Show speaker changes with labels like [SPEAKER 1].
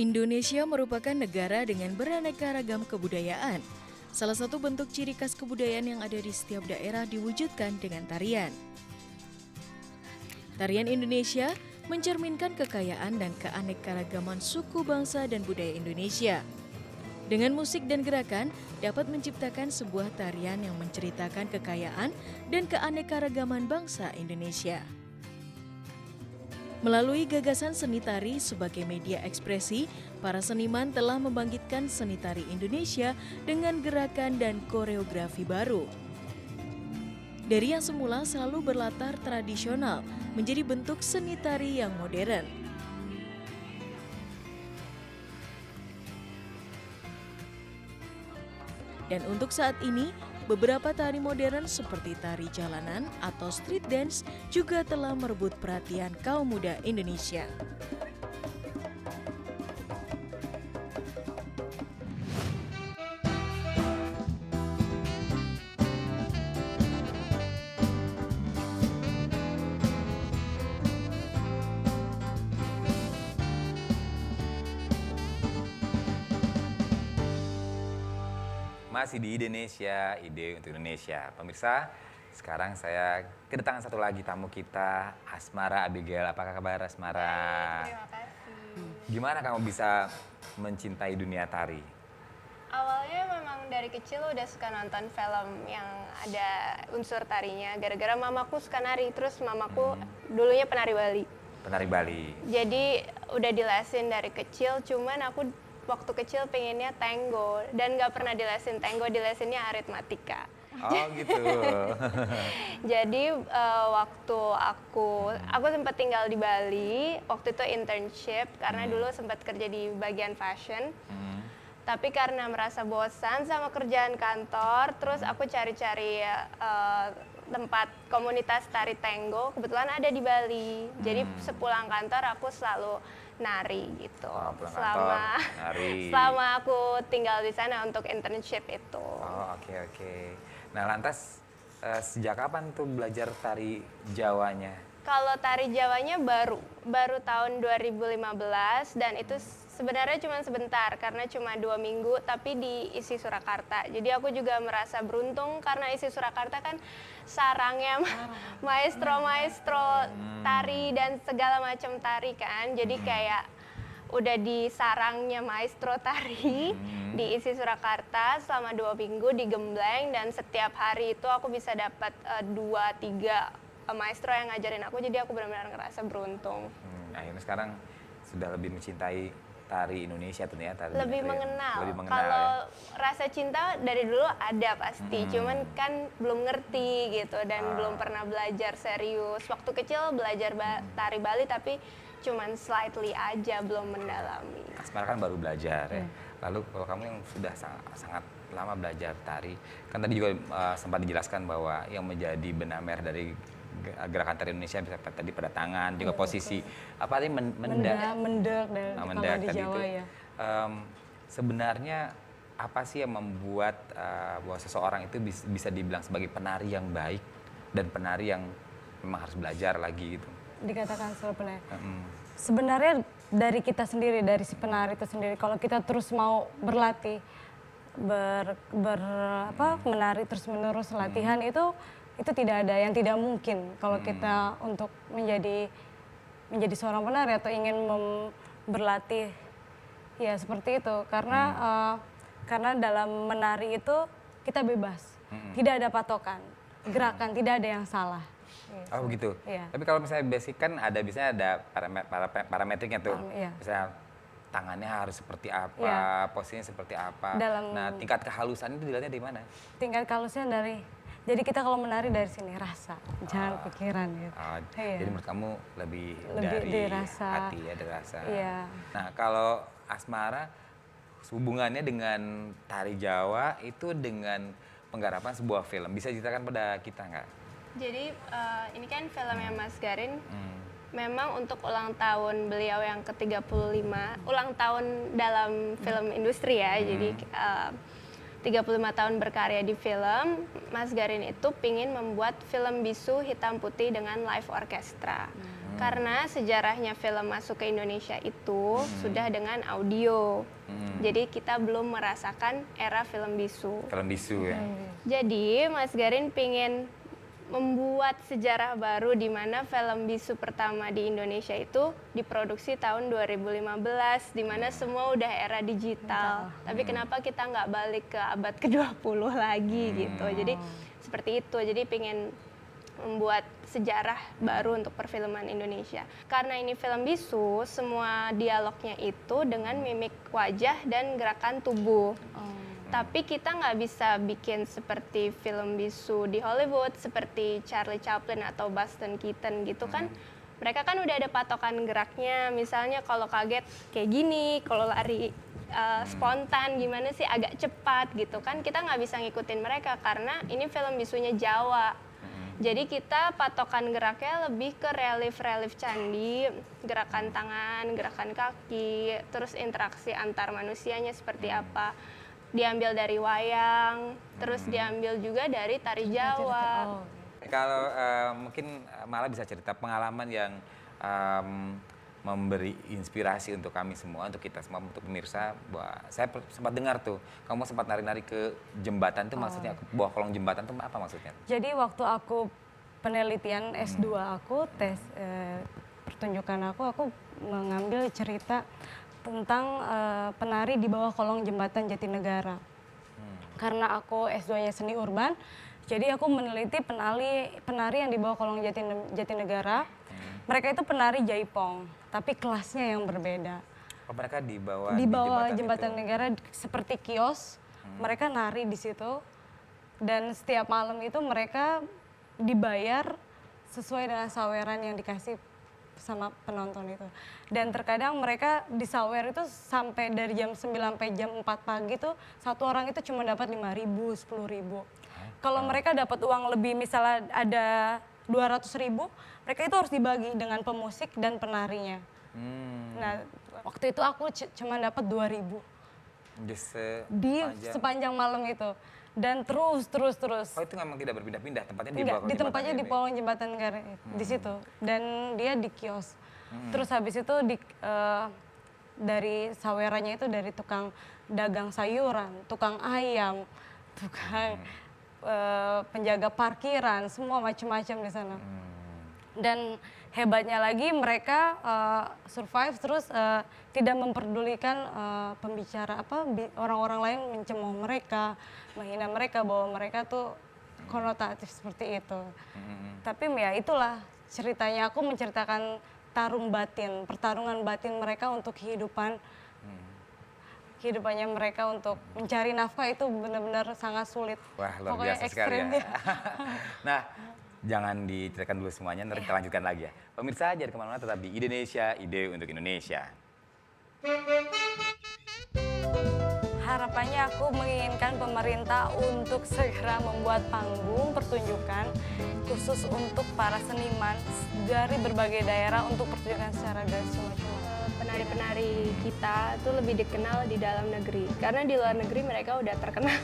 [SPEAKER 1] Indonesia merupakan negara dengan beraneka ragam kebudayaan. Salah satu bentuk ciri khas kebudayaan yang ada di setiap daerah diwujudkan dengan tarian. Tarian Indonesia mencerminkan kekayaan dan keanekaragaman suku bangsa dan budaya Indonesia. Dengan musik dan gerakan dapat menciptakan sebuah tarian yang menceritakan kekayaan dan keanekaragaman bangsa Indonesia. Melalui gagasan seni tari sebagai media ekspresi, para seniman telah membangkitkan seni tari Indonesia dengan gerakan dan koreografi baru. Dari yang semula selalu berlatar tradisional, menjadi bentuk seni tari yang modern. Dan untuk saat ini, beberapa tari modern seperti tari jalanan atau street dance juga telah merebut perhatian kaum muda Indonesia.
[SPEAKER 2] Masih di Indonesia, ide untuk Indonesia. Pemirsa, sekarang saya kedatangan satu lagi tamu kita, Asmara Abigail. Apa kabar Asmara?
[SPEAKER 3] Terima kasih.
[SPEAKER 2] Gimana kamu bisa mencintai dunia tari?
[SPEAKER 3] Awalnya memang dari kecil udah suka nonton film yang ada unsur tarinya. Gara-gara mamaku suka nari, terus mamaku dulunya penari Bali.
[SPEAKER 2] Penari Bali.
[SPEAKER 3] Jadi udah dilesin dari kecil, cuman aku waktu kecil pengennya tango. Dan nggak pernah dilesin tango, dilesinnya aritmatika.
[SPEAKER 2] Oh gitu.
[SPEAKER 3] Jadi waktu aku sempat tinggal di Bali, waktu itu internship karena dulu sempat kerja di bagian fashion. Tapi karena merasa bosan sama kerjaan kantor, terus aku cari-cari tempat komunitas tari tango, kebetulan ada di Bali. Jadi sepulang kantor aku selalu nari gitu. Selama aku tinggal di sana untuk internship itu.
[SPEAKER 2] Oh oke. Nah lantas sejak kapan tuh belajar tari Jawanya?
[SPEAKER 3] Kalau tari Jawanya baru tahun 2015 dan itu sebenarnya cuma sebentar karena cuma 2 minggu tapi di ISI Surakarta. Jadi aku juga merasa beruntung karena ISI Surakarta kan sarangnya maestro tari dan segala macam tari kan. Jadi kayak udah di sarangnya maestro tari di ISI Surakarta selama 2 minggu digembleng dan setiap hari itu aku bisa dapat 2-3 maestro yang ngajarin aku, jadi aku benar-benar ngerasa beruntung.
[SPEAKER 2] Akhirnya sekarang sudah lebih mencintai tari Indonesia ternyata.
[SPEAKER 3] Lebih mengenal.
[SPEAKER 2] Ya?
[SPEAKER 3] Kalau rasa cinta dari dulu ada pasti, cuman kan belum ngerti gitu dan belum pernah belajar serius. Waktu kecil belajar tari Bali tapi cuman slightly aja, belum mendalami.
[SPEAKER 2] Asmara kan baru belajar ya. Lalu kalau kamu yang sudah sangat lama belajar tari, kan tadi juga sempat dijelaskan bahwa yang menjadi benang merah dari gerakan tari Indonesia bisa tadi pada tangan, juga posisi apa tadi mendak
[SPEAKER 4] di Jawa ya.
[SPEAKER 2] Sebenarnya apa sih yang membuat bahwa seseorang itu bisa dibilang sebagai penari yang baik dan penari yang memang harus belajar lagi gitu? Dikatakan
[SPEAKER 4] sebagai penari. Sebenarnya dari kita sendiri, dari si penari itu sendiri, kalau kita terus mau berlatih, menari terus-menerus latihan itu tidak ada yang tidak mungkin kalau kita untuk menjadi seorang penari atau ingin berlatih ya seperti itu karena dalam menari itu kita bebas, tidak ada patokan, gerakan tidak ada yang salah.
[SPEAKER 2] Oh begitu.
[SPEAKER 4] Iya.
[SPEAKER 2] Tapi kalau misalnya basic kan biasanya ada parametriknya tuh.
[SPEAKER 4] Iya.
[SPEAKER 2] Misalnya tangannya harus seperti apa, posisinya seperti apa. Nah tingkat kehalusan itu dilihatnya di mana? Tingkat kehalusan
[SPEAKER 4] jadi kita kalau menari dari sini rasa, jangan pikiran gitu.
[SPEAKER 2] Iya. Jadi menurut kamu lebih dari
[SPEAKER 4] rasa,
[SPEAKER 2] hati ya, dari rasa.
[SPEAKER 4] Iya.
[SPEAKER 2] Nah kalau Asmara hubungannya dengan tari Jawa itu dengan penggarapan sebuah film, bisa ceritakan pada kita nggak?
[SPEAKER 3] Jadi ini kan filmnya Mas Garin. Memang untuk ulang tahun beliau yang ke-35, ulang tahun dalam film industri ya. Jadi 35 tahun berkarya di film, Mas Garin itu pingin membuat film bisu hitam putih dengan live orkestra. Karena sejarahnya film masuk ke Indonesia itu sudah dengan audio. Jadi kita belum merasakan era film bisu.
[SPEAKER 2] Film bisu ya.
[SPEAKER 3] Jadi Mas Garin pingin membuat sejarah baru di mana film bisu pertama di Indonesia itu diproduksi tahun 2015, di mana semua udah era digital. Tapi kenapa kita nggak balik ke abad ke-20 lagi gitu. Jadi seperti itu, jadi pingin membuat sejarah baru untuk perfilman Indonesia. Karena ini film bisu, semua dialognya itu dengan mimik wajah dan gerakan tubuh. Tapi kita nggak bisa bikin seperti film bisu di Hollywood, seperti Charlie Chaplin atau Buster Keaton gitu kan. Mereka kan udah ada patokan geraknya, misalnya kalau kaget kayak gini, kalau lari spontan gimana sih, agak cepat gitu kan. Kita nggak bisa ngikutin mereka karena ini film bisunya Jawa. Jadi kita patokan geraknya lebih ke relief-relief candi, gerakan tangan, gerakan kaki, terus interaksi antar manusianya seperti apa. Diambil dari wayang, terus diambil juga dari tari Jawa.
[SPEAKER 2] Kalau mungkin Mala bisa cerita pengalaman yang memberi inspirasi untuk kami semua, untuk kita semua, untuk pemirsa. Bahwa saya sempat dengar tuh, kamu sempat nari-nari ke jembatan tuh, maksudnya ke bawah kolong jembatan tuh apa maksudnya?
[SPEAKER 4] Jadi waktu aku penelitian S2 aku, tes pertunjukan aku mengambil cerita tentang penari di bawah kolong jembatan Jatinegara. Karena aku S2-nya seni urban, jadi aku meneliti penari yang di bawah kolong Jatinegara. Mereka itu penari jaipong, tapi kelasnya yang berbeda.
[SPEAKER 2] Oh, mereka di
[SPEAKER 4] bawah jembatan negara seperti kios, mereka nari di situ. Dan setiap malam itu mereka dibayar sesuai dengan saweran yang dikasih sama penonton itu. Dan terkadang mereka disawer itu sampai dari jam 9 sampai jam 4 pagi tuh satu orang itu cuma dapat 5.000, 10.000. Kalau mereka dapat uang lebih, misalnya ada 200.000, mereka itu harus dibagi dengan pemusik dan penarinya. Nah, waktu itu aku cuma dapat 2.000 di sepanjang malam itu. Dan terus.
[SPEAKER 2] Oh, itu memang tidak berpindah-pindah, tempatnya di
[SPEAKER 4] bawah
[SPEAKER 2] jembatan.
[SPEAKER 4] Di tempatnya di kolong jembatan negara di situ. Dan dia di kios. Terus habis itu dari sawerannya itu dari tukang dagang sayuran, tukang ayam, tukang penjaga parkiran, semua macam-macam di sana. Dan hebatnya lagi mereka survive terus tidak memperdulikan pembicara orang-orang lain mencemooh mereka, menghina mereka, bahwa mereka tuh konotatif seperti itu. Tapi ya itulah ceritanya, aku menceritakan pertarungan batin mereka untuk kehidupannya mereka untuk mencari nafkah itu benar-benar sangat sulit.
[SPEAKER 2] Wah, luar
[SPEAKER 4] pokoknya
[SPEAKER 2] biasa sekali ya. Nah, jangan diceritakan dulu semuanya, nanti kita lanjutkan lagi ya. Pemirsa, jangan kemana-mana, tetap di Indonesia, ide untuk Indonesia.
[SPEAKER 4] Harapannya aku menginginkan pemerintah untuk segera membuat panggung pertunjukan khusus untuk para seniman dari berbagai daerah untuk pertunjukan secara gratis cuma-cuma.
[SPEAKER 3] Penari-penari kita itu lebih dikenal di dalam negeri, karena di luar negeri mereka udah terkenal.